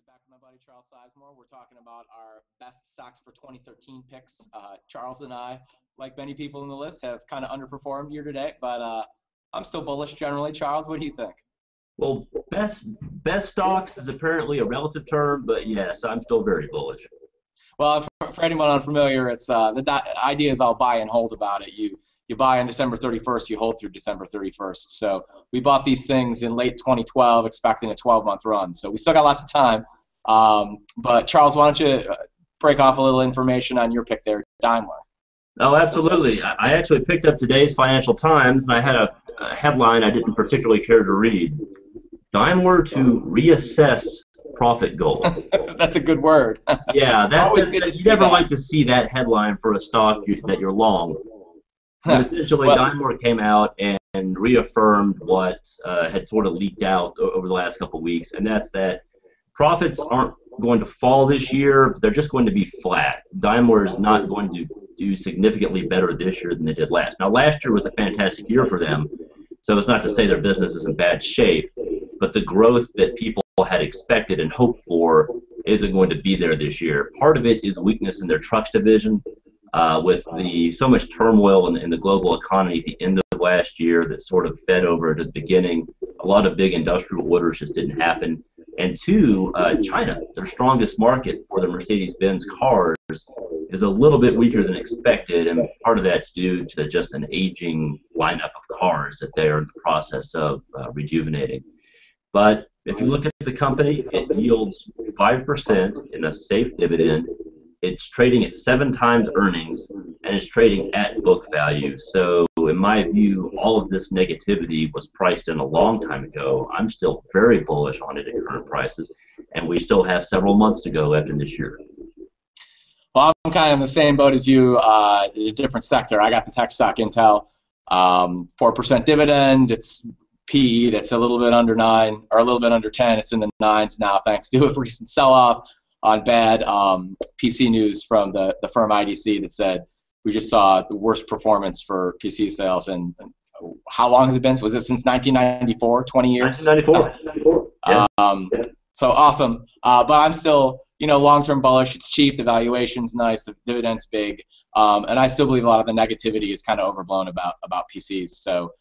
back with my buddy Charles Sizemore. We're talking about our best stocks for 2013 picks. Charles and I, like many people in the list, have kind of underperformed year to date, but I'm still bullish generally. Charles, what do you think? Well, best stocks is apparently a relative term, but yes, I'm still very bullish. Well, for anyone unfamiliar, it's the idea is I'll buy and hold about it. You buy on December 31st, you hold through December 31st. So we bought these things in late 2012, expecting a 12-month run. So we still got lots of time. But Charles, why don't you break off a little information on your pick there, Daimler? Oh, absolutely. I actually picked up today's Financial Times, and I had a headline I didn't particularly care to read. Daimler to reassess profit goal. That's a good word. Yeah, Always good to you see never that. like to see that headline for a stock that you're long. But essentially, Well, Daimler came out and reaffirmed what had sort of leaked out over the last couple of weeks, and that's that profits aren't going to fall this year. They're just going to be flat. Daimler is not going to do significantly better this year than they did last. Now, last year was a fantastic year for them, so it's not to say their business is in bad shape, but the growth that people had expected and hoped for isn't going to be there this year. Part of it is weakness in their trucks division. With so much turmoil in the global economy at the end of last year that sort of fed over to the beginning, a lot of big industrial orders just didn't happen. And two, China, their strongest market for the Mercedes-Benz cars, is a little bit weaker than expected, and part of that's due to just an aging lineup of cars that they are in the process of rejuvenating. But if you look at the company, it yields 5% in a safe dividend. It's trading at 7 times earnings, and it's trading at book value. So in my view, all of this negativity was priced in a long time ago. I'm still very bullish on it at current prices, and we still have several months to go after this year. well, I'm kind of in the same boat as you, in a different sector. I got the tech stock Intel, 4% dividend. It's PE that's a little bit under 9 or a little bit under 10. It's in the 9s now, thanks to a recent sell-off on bad PC news from the firm IDC that said we just saw the worst performance for PC sales. And how long has it been? Was it since 1994, 20 years? 1994. Yeah. So awesome. But I'm still, long-term bullish. It's cheap. The valuation's nice. The dividend's big. And I still believe a lot of the negativity is kind of overblown about PCs. So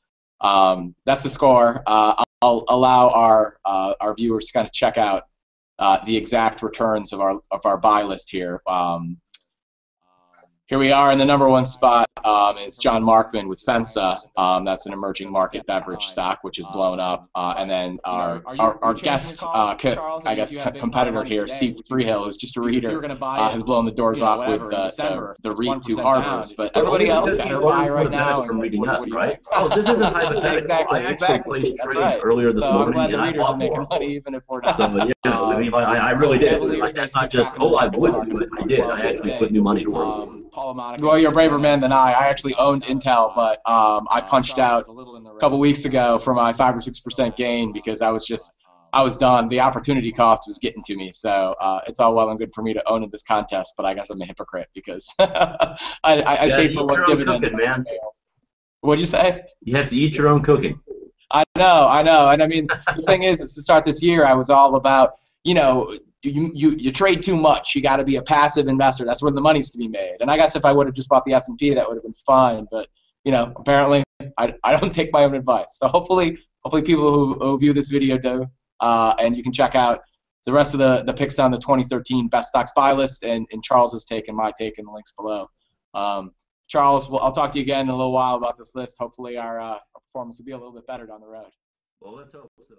that's the score. I'll allow our viewers to kind of check out the exact returns of our buy list here. Here we are in the #1 spot is John Markman with FEMSA. That's an emerging market beverage stock, which is blown up. And then our guest, competitor here, Steve Freehill, who's just a reader, has blown the doors off with the REIT to Harbors. But everybody else better buy right now. From reading us, right? Oh, this isn't hypothetical. Exactly. That's right. Earlier this so morning, I'm glad the and I readers are bought making more. money even if we're not. So, yeah, I really did. Like, that's not just, oh, I would do it. I did. I actually put new money to work. Well, you're a braver man than I. I actually owned Intel, but I punched out a couple weeks ago for my 5 or 6% gain because I was done. The opportunity cost was getting to me. So it's all well and good for me to own in this contest, but I guess I'm a hypocrite because I stayed for what dividend. Cooking, man. What'd you say? You have to eat your own cooking. I know. And I mean, the thing is to start this year, I was all about, you trade too much. You got to be a passive investor. That's where the money's to be made. And I guess if I would have just bought the S&P, that would have been fine. But apparently, I don't take my own advice. So hopefully people who view this video do. And you can check out the rest of the picks on the 2013 best stocks buy list and Charles's take and my take in the links below. Charles, I'll talk to you again in a little while about this list. Hopefully our performance will be a little bit better down the road. Well, let's hope so.